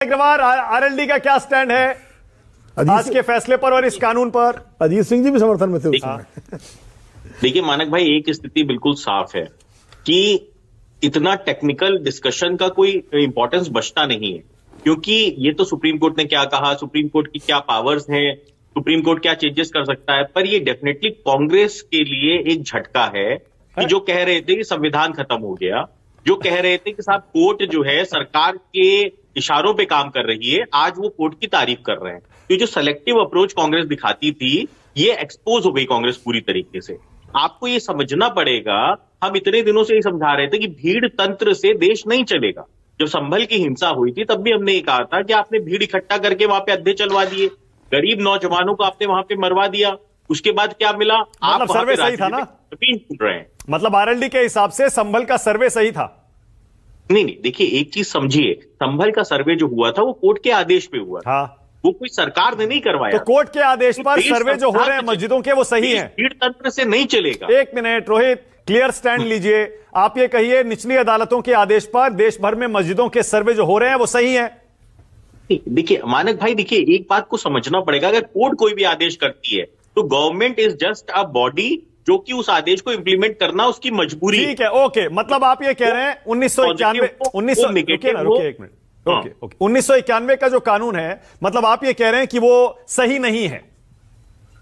Agarwal, RLD का क्या stand है आज के फैसले पर और इस कानून पर? अजीत सिंह जी भी समर्थन में थे उस समय। देखिए मानक भाई, एक स्थिति बिल्कुल साफ है कि इतना टेक्निकल डिस्कशन का कोई इंपॉर्टेंस बचता नहीं है, क्योंकि ये तो सुप्रीम कोर्ट ने क्या कहा, सुप्रीम कोर्ट की क्या पावर्स हैं, सुप्रीम कोर्ट क्या चेंजेस कर सकता है। पर ये डेफिनेटली कांग्रेस के लिए एक झटका है कि जो कह रहे थे कि संविधान खत्म हो गया, जो कह रहे थे कि साहब कोर्ट जो है सरकार के इशारों पे काम कर रही है, आज वो कोर्ट की तारीफ कर रहे हैं। तो जो सेलेक्टिव अप्रोच कांग्रेस दिखाती थी, ये एक्सपोज हो गई कांग्रेस पूरी तरीके से। आपको ये समझना पड़ेगा, हम इतने दिनों से ये समझा रहे थे कि भीड़ तंत्र से देश नहीं चलेगा। जब संभल की हिंसा हुई थी तब भी हमने ये कहा था कि आपने भीड़ इकट्ठा करके वहां पे अड्डे चलवा दिए, गरीब नौजवानों को आपने वहां पे मरवा दिया, उसके बाद क्या मिला? मतलब सर्वे सही था ना? सुन रहे हैं, मतलब आरएलडी के हिसाब से संभल का सर्वे सही था? नहीं, देखिए एक चीज समझिए, संभल का सर्वे जो हुआ था वो कोर्ट के आदेश पे हुआ था। हाँ। वो कोई सरकार ने नहीं करवाया। तो कोर्ट के आदेश पर सर्वे जो हो रहे हैं मस्जिदों के, वो सही है? भीड़ तंत्र से नहीं चलेगा। एक मिनट रोहित, क्लियर स्टैंड लीजिए। आप ये कहिए, निचली अदालतों के आदेश पर देश भर में मस्जिदों के सर्वे जो हो रहे हैं वो सही है? देखिए मानक भाई, देखिए एक बात को समझना पड़ेगा, अगर कोर्ट कोई भी आदेश करती है तो government is just a body जो कि उस आदेश को इंप्लीमेंट करना उसकी मजबूरी। ठीक है, ओके। मतलब आप ये कह रहे हैं 1991 का जो कानून है, मतलब आप ये कह रहे हैं कि वो सही नहीं है?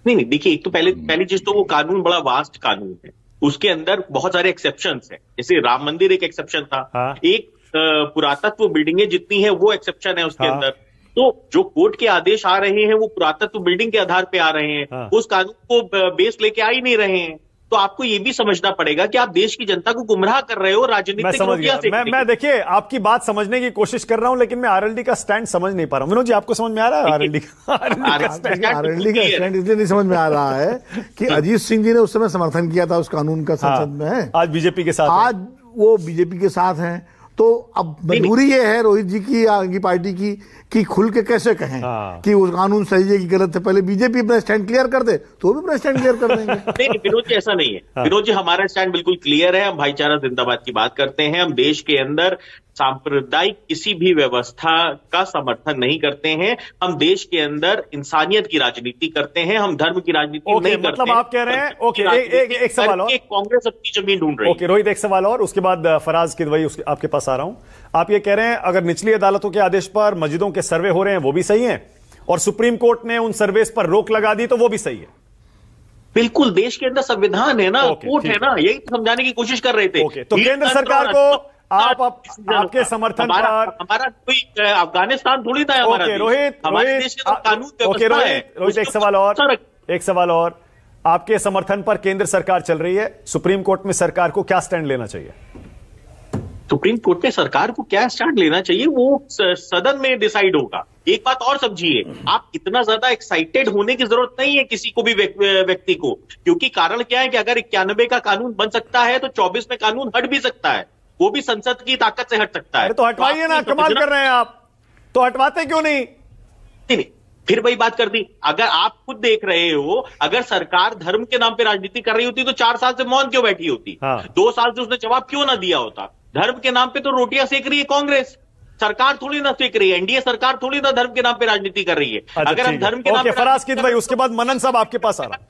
नहीं, देखिए एक तो पहली चीज तो वो कानून बड़ा वास्ट कानून है, उसके अंदर बहुत सारे एक्सेप्शंस हैं। जैसे राम मंदिर एक एक्सेप्शन था। हाँ। एक पुरातत्व बिल्डिंगें जितनी है वो एक्सेप्शन है उसके अंदर। तो जो कोर्ट के आदेश आ रहे हैं वो पुरातत्व बिल्डिंग के आधार पे आ रहे हैं। हाँ। उस कानून को बेस लेके आ ही नहीं रहे हैं। तो आपको ये भी समझना पड़ेगा कि आप देश की जनता को गुमराह कर रहे हो राजनीतिक रोटियां से। मैं देखिए आपकी बात समझने की कोशिश कर रहा हूं, लेकिन मैं आरएलडी का स्टैंड समझ नहीं पा रहा हूं। विनोद जी, आपको समझ में आ रहा है आरएलडी का आरएलडी का स्टैंड इसलिए नहीं समझ में आ रहा है कि अजीत सिंह जी ने उस समय समर्थन किया था उस कानून का, संसद में है। आज बीजेपी के साथ, आज वो बीजेपी के साथ हैं। तो अब मजबूरी ये है रोहित जी की, आगे पार्टी की, कि खुल के कैसे कहें कि वो कानून सही है कि गलत है। पहले बीजेपी अपना स्टैंड क्लियर कर दे तो भी अपना स्टैंड क्लियर कर देंगे। नहीं, विनोद जी ऐसा नहीं है। विनोद जी, हमारा स्टैंड बिल्कुल क्लियर है। हम भाईचारा जिंदाबाद की बात करते हैं। हम देश के अंदर सांप्रदायिक किसी भी व्यवस्था का समर्थन नहीं करते हैं। हम देश के अंदर इंसानियत की राजनीति करते हैं। हम धर्म की राजनीति नहीं करते। मतलब आप कह रहे हैं, ओके, एक सवाल और। कांग्रेस अपनी जमीन ढूंढ रही है। ओके रोहित, एक सवाल और, उसके बाद फराज की वही आपके पास आ रहा हूं। आप ये कह रहे हैं अगर निचली अदालतों के आदेश पर मस्जिदों के सर्वे हो रहे हैं वो भी सही है, और सुप्रीम कोर्ट ने उन सर्वेस पर रोक लगा दी तो वो भी सही है? बिल्कुल, देश के अंदर संविधान है ना, कोर्ट है ना, यही समझाने की कोशिश कर रहे थे। तो केंद्र सरकार को आपके समर्थन पर हमारा कोई अफगानिस्तान थोड़ी था हमारा देश। रोहित, हमारे देश का कानून व्यवस्था है। रोहित, एक सवाल और, आपके समर्थन पर केंद्र सरकार चल रही है, सुप्रीम कोर्ट में सरकार को क्या स्टैंड लेना चाहिए? सुप्रीम कोर्ट में सरकार को क्या स्टैंड लेना चाहिए वो सदन में डिसाइड होगा। एक बात और समझिए, आप इतना ज्यादा एक्साइटेड होने की जरूरत नहीं है किसी को भी व्यक्ति को, क्योंकि कारण क्या है कि अगर 91 का कानून बन सकता है तो 24 में कानून हट भी सकता है, वो भी संसद की ताकत से हट सकता है। तो हटवाइए ना, कमाल कर रहे हैं आप, तो हटवाते क्यों नहीं? नहीं, फिर वही बात कर दी। अगर आप खुद देख रहे हो, अगर सरकार धर्म के नाम पे राजनीति कर रही होती तो 4 साल से मौन क्यों बैठी होती? 2 साल से उसने जवाब क्यों ना दिया होता? धर्म के नाम पे तो रोटियां सेक रही है कांग्रेस, सरकार थोड़ी ना सेक रही है। एनडीए सरकार थोड़ी ना धर्म के नाम पे राजनीति कर रही है। अगर हम धर्म के नाम पे फराज की, उसके बाद मनन साहब आपके पास आ रहा है।